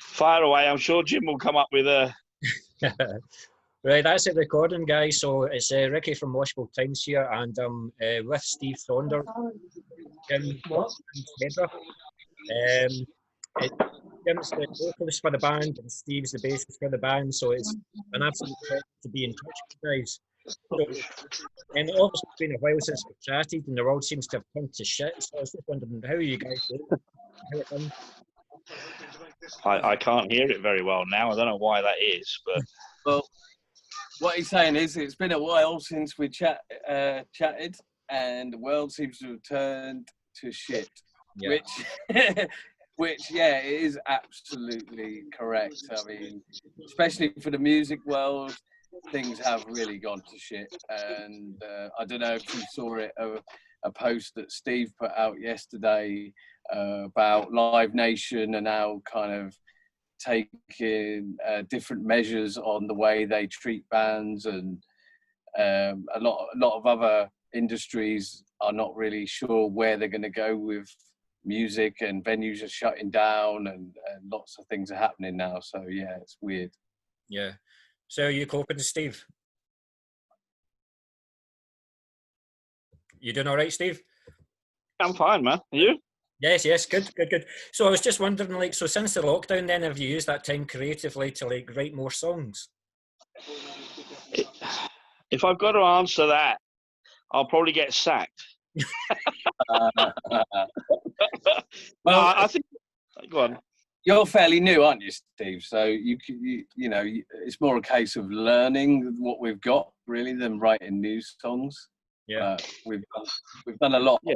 Fire away. I'm sure Jim will come up with a... Right, that's it recording, guys. So it's Ricky from Moshville Times here, and with Steve Saunders, Jim, and Hedra. Jim's the vocalist for the band, and Steve's the bassist for the band. So it's an absolute pleasure to be in touch with you guys. So, and obviously it's been a while since we've chatted, and the world seems to have turned to shit. So I was just wondering how are you guys doing? How it done? I can't hear it very well now. I don't know why that is, but... Well, what he's saying is it's been a while since we chatted, and the world seems to have turned to shit, yeah. which, yeah, it is absolutely correct. I mean, especially for the music world, things have really gone to shit. And I don't know if you saw it, a post that Steve put out yesterday about Live Nation and now kind of taking different measures on the way they treat bands, and a lot of other industries are not really sure where they're going to go with music, and venues are shutting down, and lots of things are happening now. So yeah, it's weird. Yeah. So are you coping, Steve? You doing all right, Steve? I'm fine, man. Are you? Yes, good. So I was just wondering, like, so since the lockdown, then have you used that time creatively to like write more songs? If I've got to answer that, I'll probably get sacked. Well, I think. Go on. You're fairly new, aren't you, Steve? So you know, it's more a case of learning what we've got really than writing new songs. Yeah, we've done a lot. Yeah.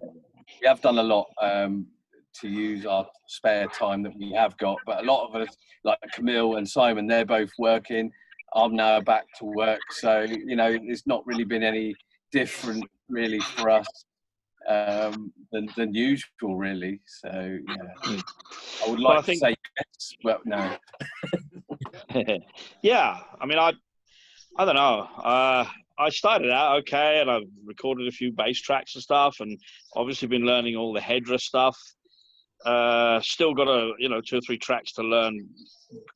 We have done a lot to use our spare time that we have got, but a lot of us, like Camille and Simon, they're both working. I'm now back to work, so you know, it's not really been any different really for us than usual, really. So yeah, I would like to say yes, but no. Yeah, I mean, I don't know. I started out okay, and I've recorded a few bass tracks and stuff, and obviously been learning all the Hedra stuff. Still got 2 or 3 tracks to learn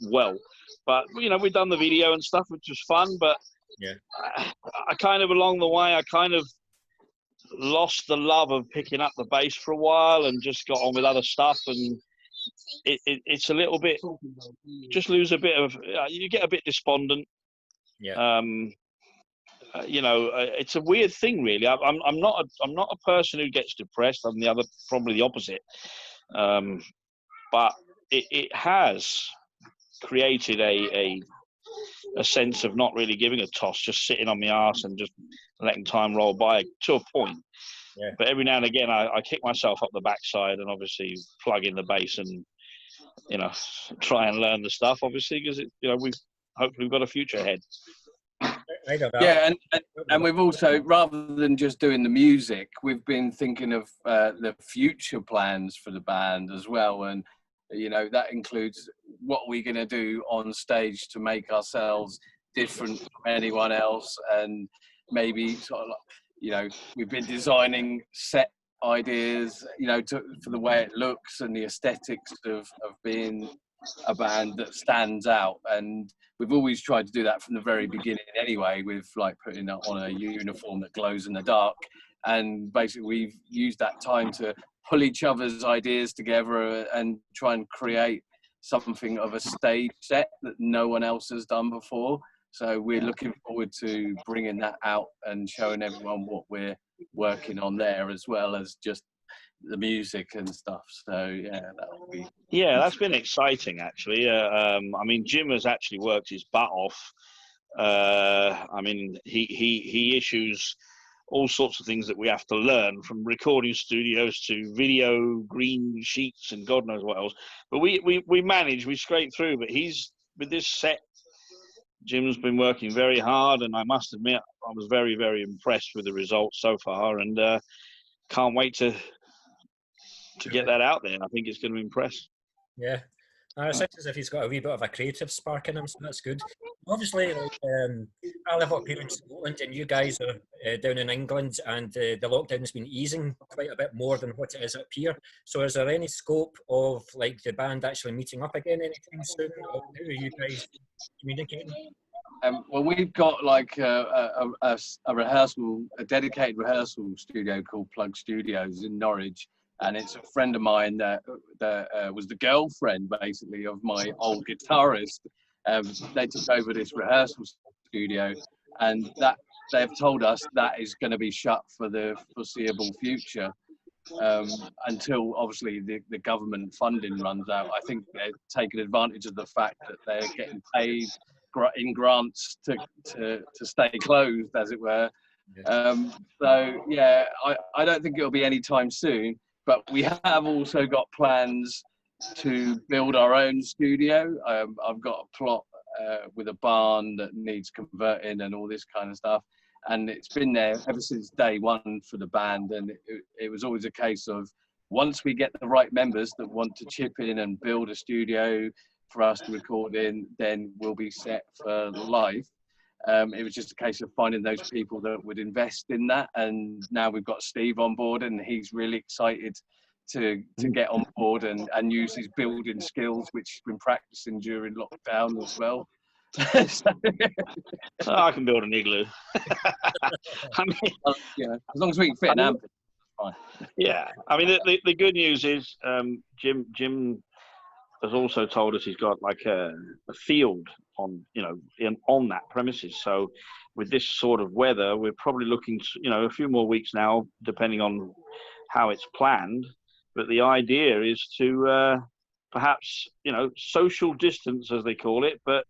well, but you know, we've done the video and stuff, which was fun. But yeah, I kind of along the way, I kind of lost the love of picking up the bass for a while, and just got on with other stuff. And it's a little bit, just lose a bit of, you get a bit despondent. Yeah. It's a weird thing, really. I'm not a person who gets depressed. I'm probably the opposite. But it has created a sense of not really giving a toss, just sitting on my arse and just letting time roll by to a point. Yeah. But every now and again, I kick myself up the backside and obviously plug in the bass and try and learn the stuff. Obviously, because we've got a future ahead. Yeah, and we've also, rather than just doing the music, we've been thinking of the future plans for the band as well. And, that includes what we're going to do on stage to make ourselves different from anyone else. And maybe we've been designing set ideas, for the way it looks and the aesthetics of being a band that stands out. And we've always tried to do that from the very beginning anyway, with like putting on a uniform that glows in the dark. And basically we've used that time to pull each other's ideas together and try and create something of a stage set that no one else has done before. So we're looking forward to bringing that out and showing everyone what we're working on there, as well as just the music and stuff. So yeah, that'll be... Yeah, that's been exciting, actually. Jim has actually worked his butt off. He issues all sorts of things that we have to learn, from recording studios to video, green sheets, and God knows what else. But we manage, we scrape through. But he's, with this set, Jim's been working very hard, and I must admit, I was very, very impressed with the results so far, and can't wait to get that out there. I think it's going to impress. Yeah. It sounds as if he's got a wee bit of a creative spark in him, so that's good. Obviously, like, I live up here in Scotland, and you guys are down in England, and the lockdown's been easing quite a bit more than what it is up here. So, is there any scope of like the band actually meeting up again anytime soon, or how are you guys communicating? Well, we've got like a rehearsal, a dedicated rehearsal studio called Plug Studios in Norwich, and it's a friend of mine that was the girlfriend basically of my old guitarist. They took over this rehearsal studio, and that they've told us that is going to be shut for the foreseeable future, until obviously the government funding runs out. I think they're taking advantage of the fact that they're getting paid in grants to stay closed, as it were. So yeah, I don't think it'll be anytime soon, but we have also got plans to build our own studio. I've got a plot with a barn that needs converting and all this kind of stuff, and it's been there ever since day one for the band, and it was always a case of, once we get the right members that want to chip in and build a studio for us to record in, then we'll be set for life. It was just a case of finding those people that would invest in that, and now we've got Steve on board, and he's really excited to get on board and use his building skills, which he's been practicing during lockdown as well. I can build an igloo. I mean, yeah, as long as we can fit an amp. Fine. Yeah, I mean the good news is Jim has also told us he's got like a field on on that premises. So with this sort of weather, we're probably looking to, a few more weeks now, depending on how it's planned. But the idea is to perhaps social distance, as they call it, but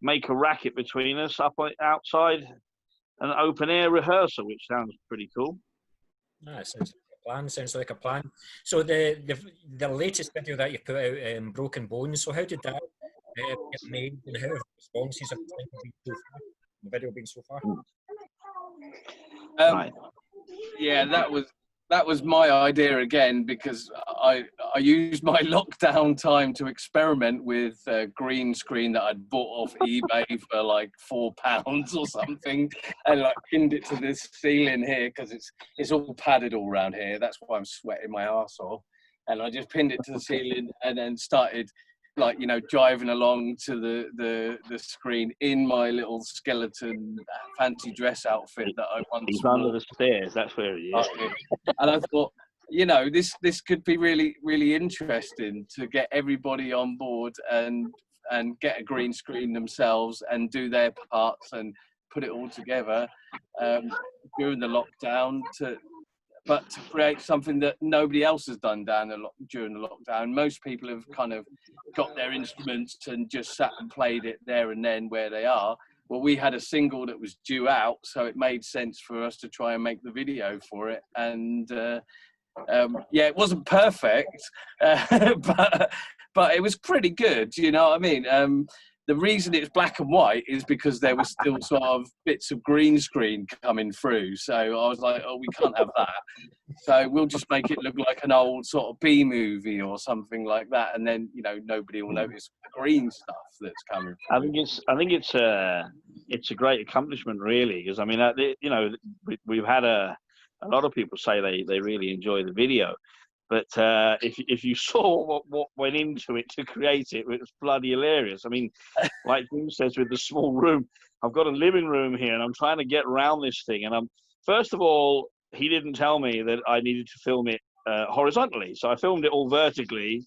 make a racket between us up outside an open air rehearsal, which sounds pretty cool. Sounds like a plan. So the latest video that you put out, Broken Bones, so how did that get made, and how have responses have been so far? The video been so far? Right. Yeah, that was my idea again, because I used my lockdown time to experiment with a green screen that I'd bought off eBay for like £4 or something, and like pinned it to this ceiling here, because it's all padded all around here. That's why I'm sweating my arse off. And I just pinned it to the ceiling and then started driving along to the screen in my little skeleton fancy dress outfit that I once He's under the stairs, that's where he is. And I thought, this could be really, really interesting to get everybody on board and get a green screen themselves and do their parts and put it all together during the lockdown, but to create something that nobody else has done during the lockdown. Most people have kind of got their instruments and just sat and played it there and then where they are. Well, we had a single that was due out, so it made sense for us to try and make the video for it. And it wasn't perfect, but it was pretty good. You know what I mean? The reason it's black and white is because there was still sort of bits of green screen coming through. So I was like, oh, we can't have that. So we'll just make it look like an old sort of B movie or something like that. And then, nobody will notice the green stuff that's coming through. I think it's a great accomplishment, really, because I mean, we've had a lot of people say they really enjoy the video. But if you saw what went into it to create it, it was bloody hilarious. I mean, like Jim says, with the small room, I've got a living room here, and I'm trying to get around this thing. And first of all, he didn't tell me that I needed to film it horizontally, so I filmed it all vertically.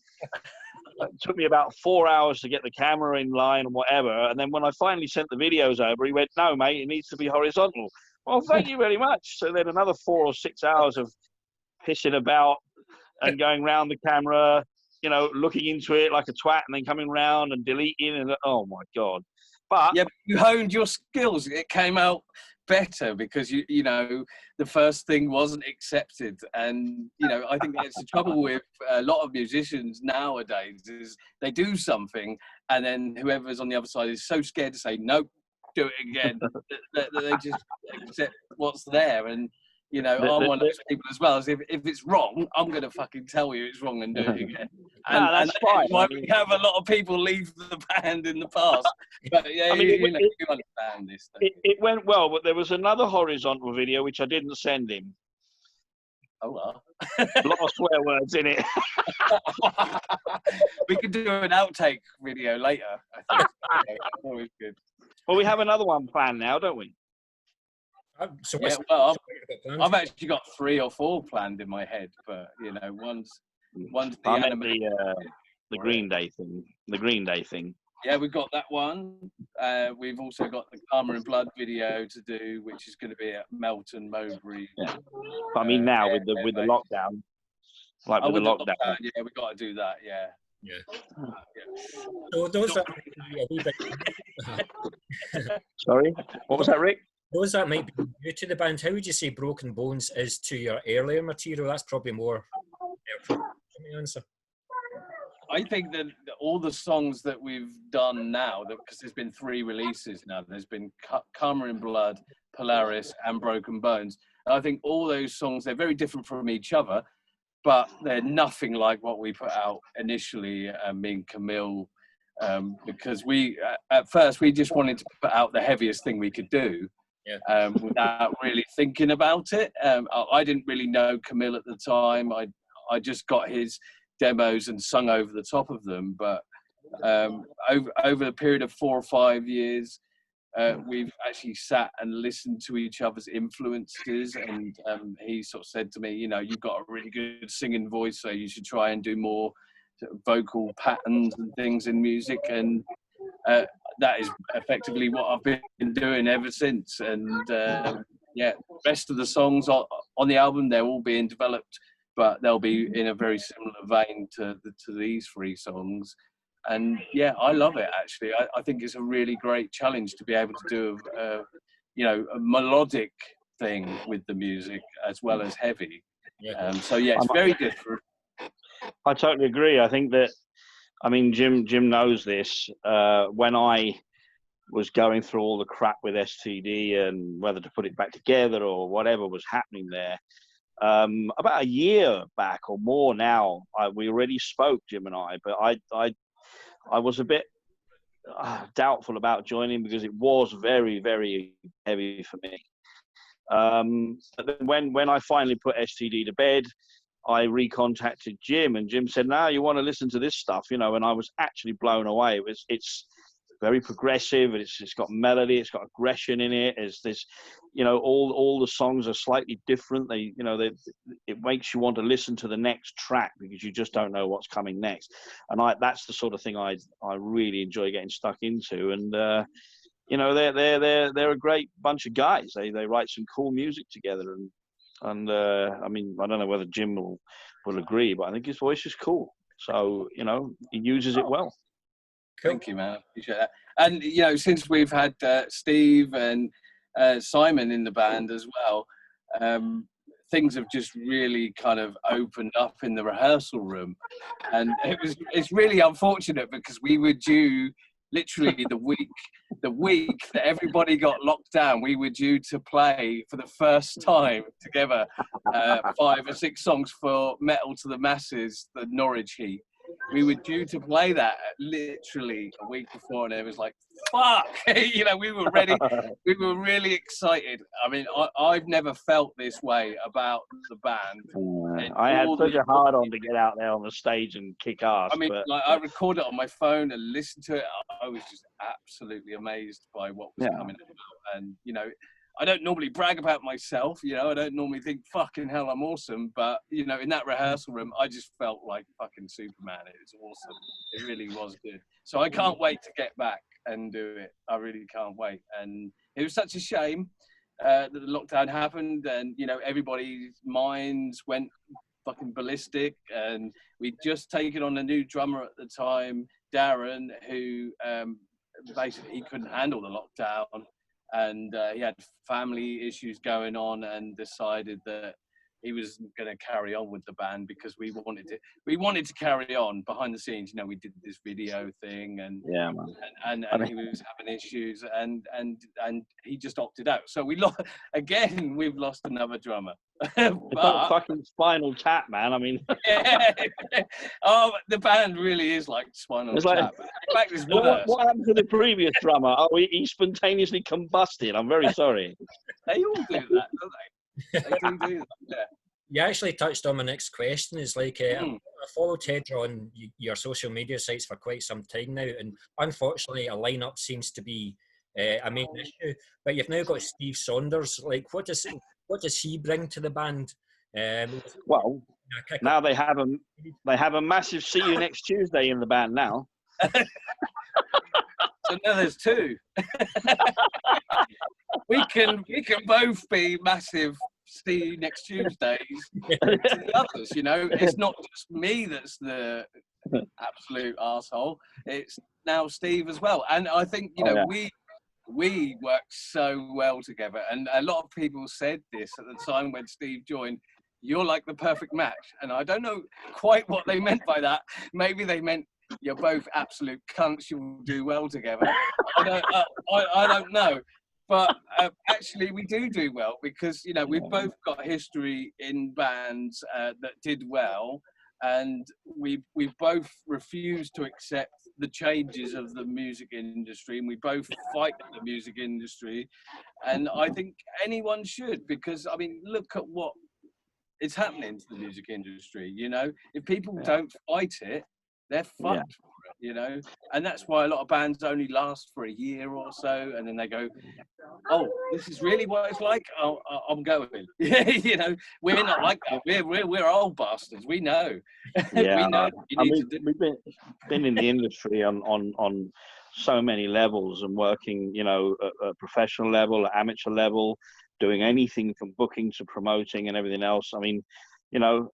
It took me about 4 hours to get the camera in line and whatever. And then when I finally sent the videos over, he went, "No, mate, it needs to be horizontal." Well, thank you very much. So then another 4 or 6 hours of pissing about and going round the camera, looking into it like a twat, and then coming round and deleting, and oh my God. But yeah, you honed your skills. It came out better because the first thing wasn't accepted, and I think that's the trouble with a lot of musicians nowadays, is they do something and then whoever's on the other side is so scared to say no, do it again, that they just accept what's there. And You know, I'm one of those people as well. As if it's wrong, I'm going to fucking tell you it's wrong and do it again. And, no, that's fine. Why we have a lot of people leave the band in the past. But yeah, you understand this. It went well, but there was another horizontal video which I didn't send him. Oh well. A lot of swear words in it. We could do an outtake video later. I think always good. Well, we have another one planned now, don't we? So yeah, well, I've actually got 3 or 4 planned in my head, but you know, one's the Green Day thing. The Green Day thing. Yeah, we've got that one. We've also got the Karma and Blood video to do, which is going to be at Melton, Mowbray. Yeah. I mean, now with the lockdown, with the lockdown. Yeah, we've got to do that. Yeah. Yeah. So those that might be a wee bit. Sorry, what was that, Rick? Those that might be new to the band, how would you say Broken Bones is to your earlier material? That's probably more answer. I think that all the songs that we've done now, because there's been 3 releases now, there's been Karma in Blood, Polaris, and Broken Bones. And I think all those songs, they're very different from each other, but they're nothing like what we put out initially, me and Camille, because we, at first, we just wanted to put out the heaviest thing we could do. Yeah. Without really thinking about it. I didn't really know Camille at the time. I just got his demos and sung over the top of them. But over a period of 4 or 5 years, we've actually sat and listened to each other's influences. And he sort of said to me, you know, you've got a really good singing voice, so you should try and do more vocal patterns and things in music. And that is effectively what I've been doing ever since. And yeah, the rest of the songs on the album, they're all being developed, but they'll be in a very similar vein to these 3 songs. And yeah, I love it actually. I think it's a really great challenge to be able to do a melodic thing with the music as well as heavy. Yeah. So yeah, it's very different. I totally agree. I think that, I mean, Jim knows this. When I was going through all the crap with STD and whether to put it back together or whatever was happening there, about a year back or more now, we already spoke, Jim and I, but I was a bit doubtful about joining because it was very, very heavy for me. But then when I finally put STD to bed, I recontacted Jim, and Jim said, "No, you want to listen to this stuff, you know." And I was actually blown away. It's very progressive. It's got melody. It's got aggression in it. It's this, you know, all the songs are slightly different. It makes you want to listen to the next track because you just don't know what's coming next. And that's the sort of thing I really enjoy getting stuck into. And you know, they're a great bunch of guys. They write some cool music together. And I mean, I don't know whether Jim will agree, but I think his voice is cool. So, you know, he uses it well. Thank you, man. Appreciate that. And, you know, since we've had Steve and Simon in the band as well, things have just really kind of opened up in the rehearsal room. And it's really unfortunate because we were due literally the week that everybody got locked down, we were due to play for the first time together 5 or 6 songs for Metal to the Masses, the Norwich Heat. We were due to play that literally a week before, and it was like, fuck! You know, we were ready. We were really excited. I mean, I've never felt this way about the band. I had such a hard on to get out there on the stage and kick ass. I mean, like, I recorded it on my phone and listened to it. I was just absolutely amazed by what was coming out. And, you know, I don't normally brag about myself, you know, I don't normally think, fucking hell, I'm awesome. But, you know, in that rehearsal room, I just felt like fucking Superman. It was awesome. It really was good. So I can't wait to get back and do it. I really can't wait. And it was such a shame that the lockdown happened and, you know, everybody's minds went fucking ballistic. And we'd just taken on a new drummer at the time, Darren, who basically he couldn't handle the lockdown. And he had family issues going on and decided that he was going to carry on with the band because we wanted to carry on behind the scenes. You know, we did this video thing, and yeah, man. and he was having issues, and he just opted out. So we lost again. We've lost another drummer. It's like fucking Spinal Tap, man. I mean, yeah. Oh, the band really is like Spinal Tap. In fact, it's worse. What happened to the previous drummer? Oh, he spontaneously combusted. I'm very sorry. They all do that, don't they? They do that. Yeah. You actually touched on my next question. Is like I followed Hedra on your social media sites for quite some time now, and unfortunately, a lineup seems to be a main issue. But you've now got Steve Saunders. Like, what does he bring to the band? Well, now they have a massive "See you next Tuesday" in the band now. So now there's two. we can both be massive "See you next Tuesdays" to the others. You know, it's not just me that's the absolute arsehole. It's now Steve as well. And I think, you know, we work so well together. And a lot of people said this at the time when Steve joined, you're like the perfect match. And I don't know quite what they meant by that. Maybe they meant you're both absolute cunts, you'll do well together. I don't know. But actually, we do well because, you know, we've both got history in bands that did well, and we both refused to accept the changes of the music industry, and we both fight the music industry. And I think anyone should, because, I mean, look at what is happening to the music industry, you know? If people don't fight it, they're fucked. You know, and that's why a lot of bands only last for a year or so, and then they go, "Oh, this is really what it's like. Oh, I'm going." You know, we're not like that. We're old bastards. We know. Yeah, we know. We've been in the industry on so many levels and working, you know, at a professional level, at amateur level, doing anything from booking to promoting and everything else. I mean, you know,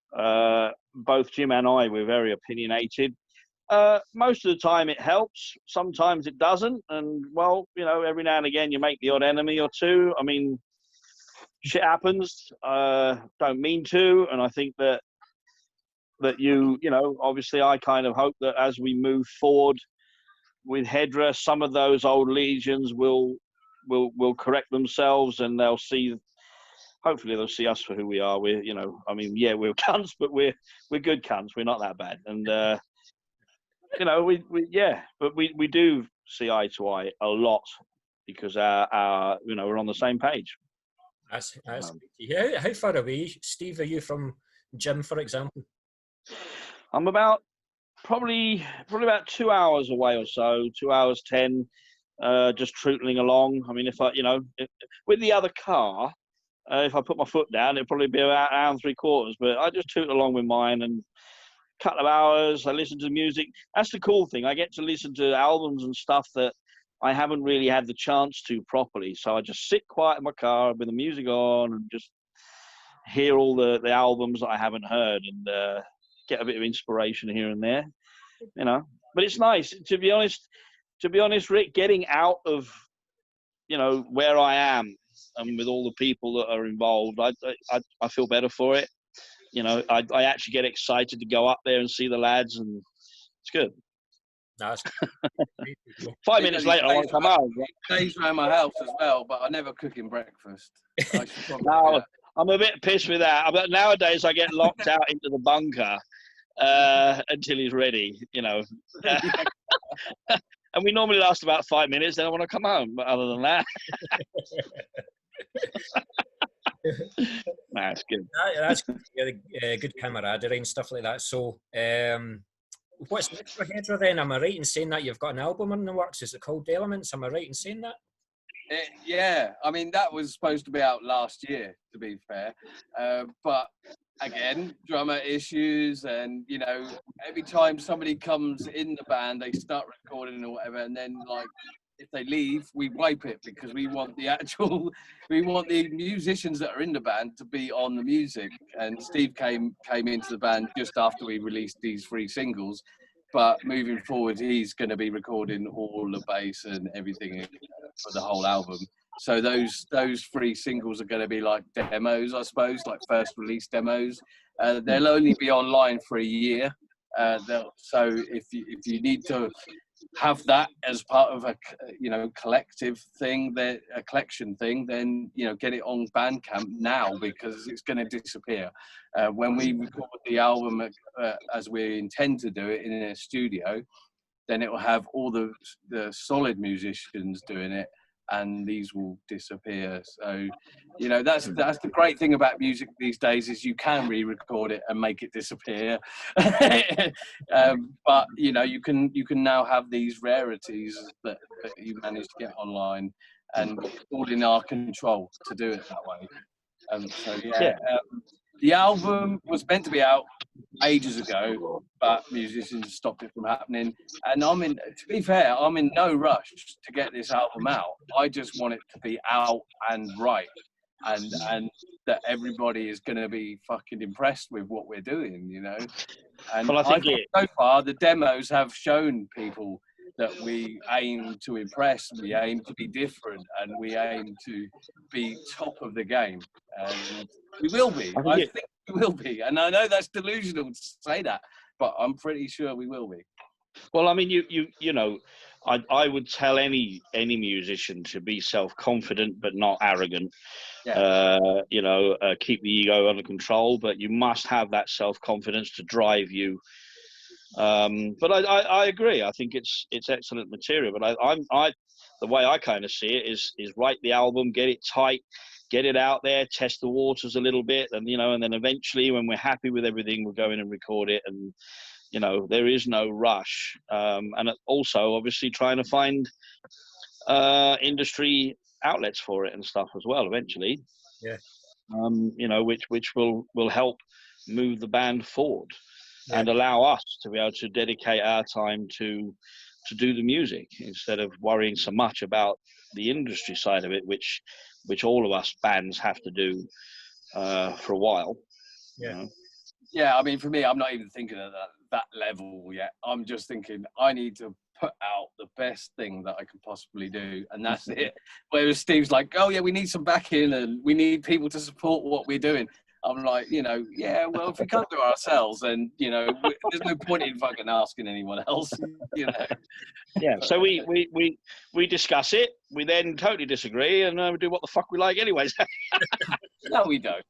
both Jim and I, we're very opinionated. Most of the time it helps, sometimes it doesn't, and well, you know, every now and again you make the odd enemy or two. I mean, shit happens, don't mean to, and I think that you know, obviously I kind of hope that as we move forward with Hedra, some of those old legions will correct themselves, and hopefully they'll see us for who we are. We're, you know, I mean, yeah, we're cunts, but we're good cunts. We're not that bad, and you know, we do see eye to eye a lot because our you know, we're on the same page. That's how far away, Steve, are you from Jim, for example? I'm probably about 2 hours away or so, 2 hours 10, just trootling along. I mean, if I, you know, with the other car, if I put my foot down, it'd probably be about an hour and 3/4. But I just toot along with mine and couple of hours. I listen to music. That's the cool thing. I get to listen to albums and stuff that I haven't really had the chance to properly. So I just sit quiet in my car with the music on and just hear all the albums that I haven't heard, and get a bit of inspiration here and there, you know. But it's nice, to be honest, Rick, getting out of, you know, where I am and with all the people that are involved. I feel better for it. You know, I actually get excited to go up there and see the lads, and it's good. Nice. 5 minutes later, I want to come home. Days around my house as well, but I never cook him breakfast. No, I'm a bit pissed with that. But nowadays, I get locked out into the bunker until he's ready, you know. And we normally last about 5 minutes, then I want to come home. But other than that... Nah, it's good. That's good camaraderie and stuff like that. So, what's next for Hedra then? Am I right in saying that you've got an album in the works? Is it called Elements? Am I right in saying that? Yeah, I mean, that was supposed to be out last year, to be fair. But again, drummer issues, and, you know, every time somebody comes in the band, they start recording or whatever, and then, like, if they leave, we wipe it because we want the musicians that are in the band to be on the music. And Steve came into the band just after we released these 3 singles, but moving forward, he's going to be recording all the bass and everything for the whole album. So those 3 singles are going to be like demos, I suppose, like first release demos. They'll only be online for a year. So if you need to have that as part of a collective thing, a collection thing, then get it on Bandcamp now, because it's going to disappear when we record the album as we intend to do it in a studio. Then it will have all the solid musicians doing it, and these will disappear. So that's the great thing about music these days, is you can re-record it and make it disappear. But you can now have these rarities that you manage to get online, and it's all in our control to do it that way. The album was meant to be out ages ago, but musicians stopped it from happening. And to be fair, I'm in no rush to get this album out. I just want it to be out and right, and that everybody is going to be fucking impressed with what we're doing, And I think so far the demos have shown people that we aim to impress, we aim to be different, and we aim to be top of the game. And we will be. I think we will be. And I know that's delusional to say that, but I'm pretty sure we will be. Well, I mean, I would tell any musician to be self-confident but not arrogant. Yeah. Keep the ego under control, but you must have that self-confidence to drive you. But I agree. I think it's excellent material. But the way I kind of see it is write the album, get it tight, get it out there, test the waters a little bit, and and then eventually, when we're happy with everything, we'll go in and record it. And there is no rush. And also, obviously, trying to find industry outlets for it and stuff as well. Eventually, yeah. Which will help move the band forward. Yeah. And allow us to be able to dedicate our time to do the music, instead of worrying so much about the industry side of it, which all of us bands have to do for a while. Yeah. Yeah, I mean, for me, I'm not even thinking of that level yet. I'm just thinking I need to put out the best thing that I can possibly do, and that's it. Whereas Steve's like, oh yeah, we need some backing and we need people to support what we're doing. I'm like, yeah, well, if we can't do it ourselves, then, there's no point in fucking asking anyone else, Yeah, so we discuss it, we then totally disagree, and we do what the fuck we like anyways. No, we don't.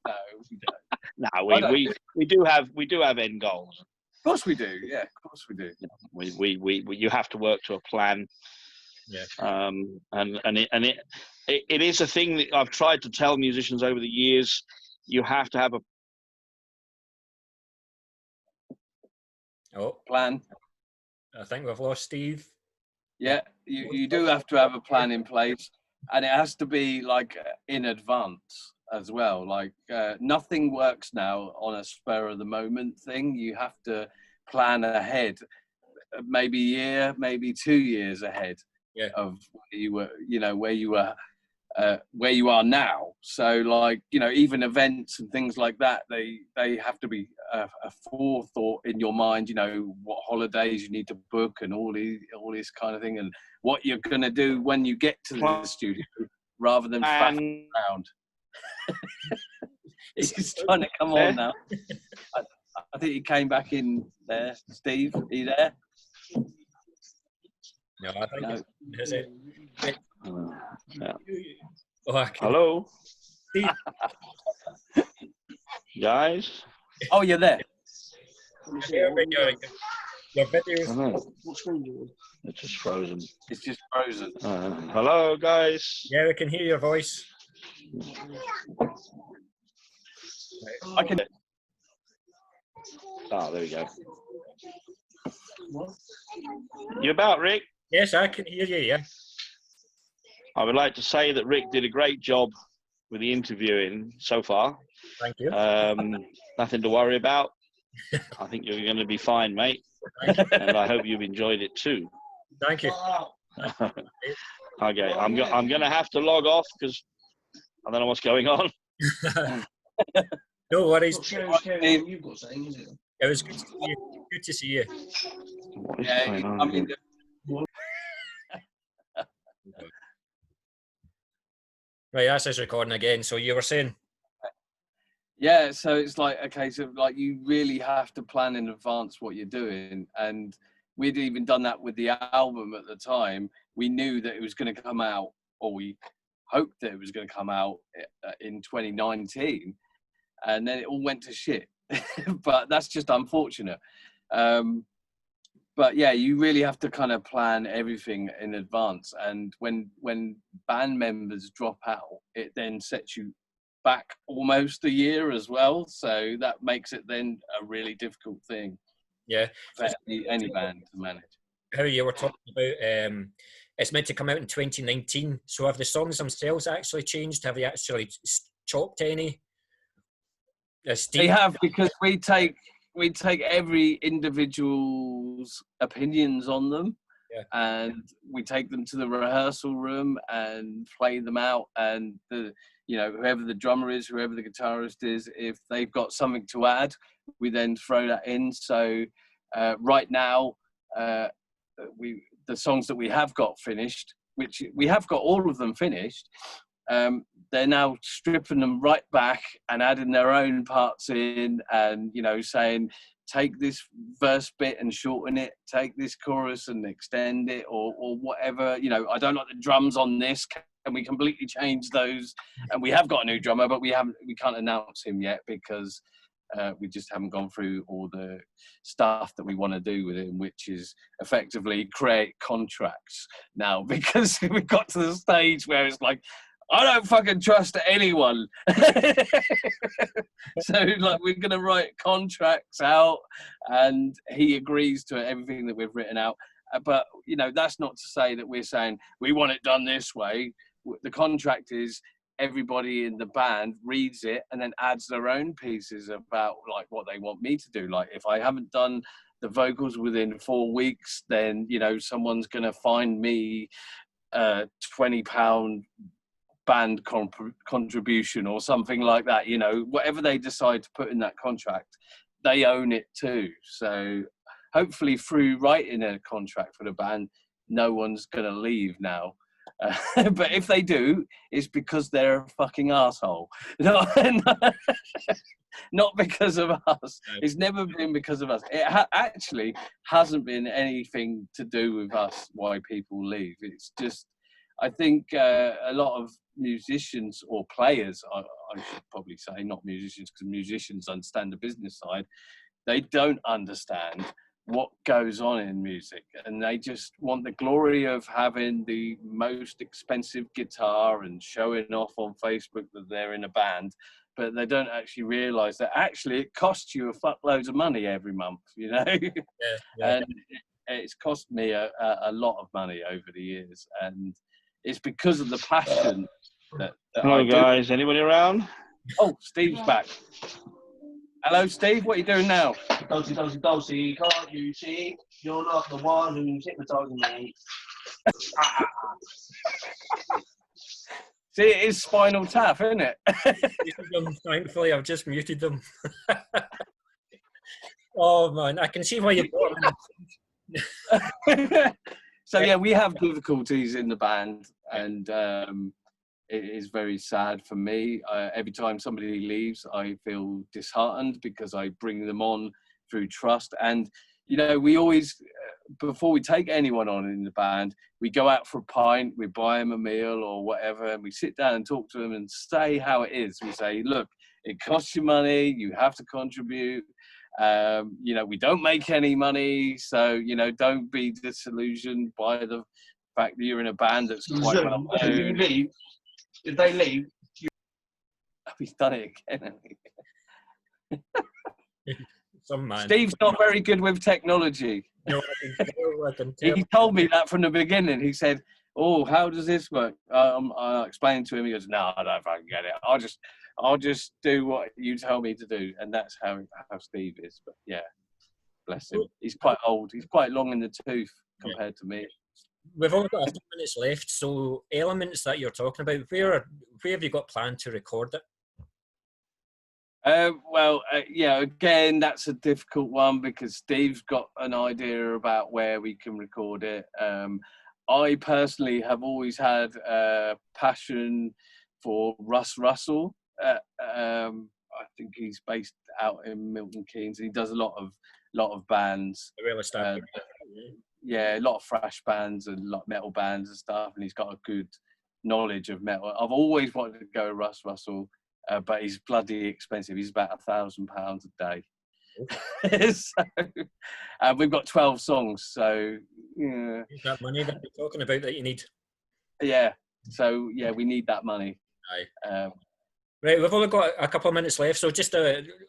No, we do have end goals. Of course we do, yeah, of course we do. We you have to work to a plan. Yeah. And it is a thing that I've tried to tell musicians over the years. You have to have a plan. I think we've lost Steve. Yeah, you do have to have a plan in place, and it has to be like in advance as well. Like nothing works now on a spur of the moment thing. You have to plan ahead, maybe a year, maybe 2 years ahead of where you are now. So like, even events and things like that, they have to be a forethought in your mind, what holidays you need to book and all this kind of thing, and what you're going to do when you get to the studio, rather than faffing around. He's trying to come on now. I think he came back in there. Steve, are you there? No, I think no. Is it? Yeah. Oh, hello, guys. Oh, you're there. Your videos. It's just frozen. It's just frozen. Hello, guys. Yeah, we can hear your voice. I can. Oh, there we go. You about, Rick? Yes, I can hear you, yeah. I would like to say that Rick did a great job with the interviewing so far. Thank you. Nothing to worry about. I think you're going to be fine, mate. And I hope you've enjoyed it too. Thank you. Okay, I'm going to have to log off because I don't know what's going on. No worries. You've got saying, is it? It was good to see you. Good to see you. Yeah, I mean, Right, that's us recording again. So you were saying? Yeah, so it's like a case of like you really have to plan in advance what you're doing, and we'd even done that with the album at the time. We knew that it was going to come out, or we hoped that it was going to come out in 2019, and then it all went to shit. But that's just unfortunate. But yeah, you really have to kind of plan everything in advance, and when band members drop out, it then sets you back almost a year as well, so that makes it then a really difficult thing, yeah, for any band to manage. How you were talking about, it's meant to come out in 2019, so have the songs themselves actually changed? Have you actually chopped any? They have, because we take every individual's opinions on them, and we take them to the rehearsal room and play them out, and whoever the drummer is, whoever the guitarist is, if they've got something to add, we then throw that in. So right now, the songs that we have got finished, which we have got all of them finished, they're now stripping them right back and adding their own parts in, and saying, take this verse bit and shorten it, take this chorus and extend it, or whatever. I don't like the drums on this, and we completely change those. And we have got a new drummer, but we can't announce him yet, because we just haven't gone through all the stuff that we want to do with him, which is effectively create contracts now, because we got to the stage where it's like, I don't fucking trust anyone. So like, we're going to write contracts out, and he agrees to everything that we've written out. But, that's not to say that we're saying we want it done this way. The contract is everybody in the band reads it and then adds their own pieces about like what they want me to do. Like, if I haven't done the vocals within 4 weeks, then, someone's going to find me £20 band contribution or something like that. Whatever they decide to put in that contract, they own it too. So hopefully through writing a contract for the band, no one's gonna leave now. But if they do, it's because they're a fucking asshole. Not because of us. It's never been because of us. It actually hasn't been anything to do with us why people leave. It's just, I think a lot of musicians, or players, I should probably say, not musicians, because musicians understand the business side, they don't understand what goes on in music, and they just want the glory of having the most expensive guitar and showing off on Facebook that they're in a band, but they don't actually realise that actually it costs you a fuckload of money every month, And it's cost me a lot of money over the years, and it's because of the passion that Hello, guys. Anybody around? Oh, Steve's back. Hello, Steve. What are you doing now? Dosey, dosey, dosey, can't you see? You're not the one who's hypnotising me. See, it is Spinal Tap, isn't it? Thankfully, I've just muted them. Oh, man. I can see why you brought them. So, yeah, we have difficulties in the band, and it is very sad for me. Every time somebody leaves, I feel disheartened, because I bring them on through trust. And, we always, before we take anyone on in the band, we go out for a pint, we buy them a meal or whatever, and we sit down and talk to them and say how it is. We say, look, it costs you money, you have to contribute. We don't make any money, so, don't be disillusioned by the fact that you're in a band that's quite well known. If they leave, he's done it again. Some man. Steve's not very good with technology. No, I can tell. He told me that from the beginning. He said, "Oh, how does this work?" I explained to him. He goes, "No, I don't fucking get it. I'll just do what you tell me to do," and that's how Steve is. But yeah, bless him. He's quite old. He's quite long in the tooth compared to me. We've only got a few minutes left, so elements that you're talking about, where have you got planned to record it? Yeah, again, that's a difficult one, because Steve's got an idea about where we can record it. I personally have always had a passion for Russ Russell. I think he's based out in Milton Keynes. He does a lot of bands. Well established. Yeah, a lot of thrash bands and like metal bands and stuff. And he's got a good knowledge of metal. I've always wanted to go to Russ Russell, but he's bloody expensive. He's about £1,000 a day. So, we've got 12 songs, so yeah. That money that we're talking about that you need. Yeah. So yeah, we need that money. Aye. Right, we've only got a couple of minutes left, so just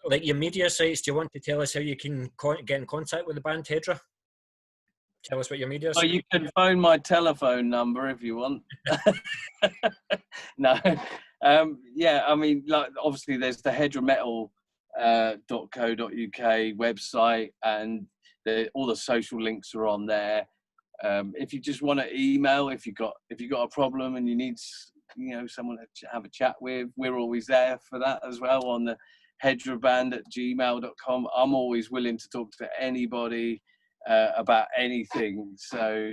like your media sites, do you want to tell us how you can get in contact with the band Hedra? Tell us what your media. Oh, you can phone my telephone number if you want. No, yeah, I mean, like obviously there's the hedrametal.co.uk website, and all the social links are on there. If you just want to email, if you got a problem and you need someone to have a chat with, we're always there for that as well on the hedraband@gmail.com. I'm always willing to talk to anybody about anything. So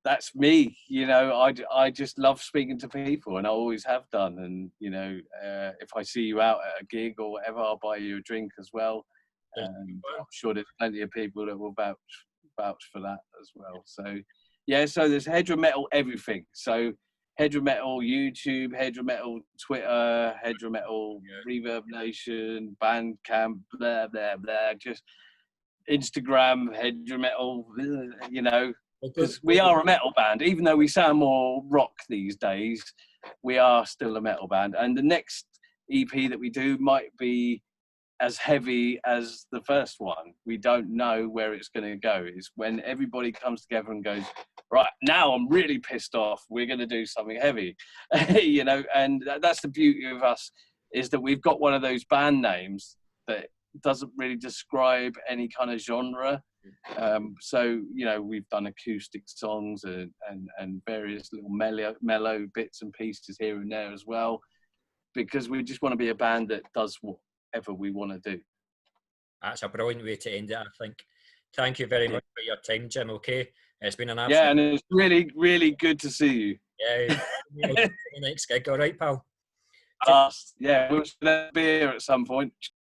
that's me. I just love speaking to people, and I always have done. And if I see you out at a gig or whatever, I'll buy you a drink as well. I'm sure there's plenty of people that will vouch for that as well. So yeah, so there's Hedra Metal everything. So Hedra Metal YouTube, Hedra Metal Twitter, Hedra Metal Reverb Nation, Bandcamp, blah blah blah, just Instagram, Hedra Metal, because we are a metal band. Even though we sound more rock these days, we are still a metal band. And the next EP that we do might be as heavy as the first one. We don't know where it's going to go. It's when everybody comes together and goes, right, now I'm really pissed off, we're going to do something heavy. And that's the beauty of us, is that we've got one of those band names that doesn't really describe any kind of genre. So we've done acoustic songs and various little mellow bits and pieces here and there as well, because we just want to be a band that does whatever we want to do. That's a brilliant way to end it, I think. Thank you very much for your time, Jim. Okay, it's been an absolute... Yeah, and it's really, really good to see you. Yeah, next gig, all right, pal? Yeah, we'll have a beer at some point.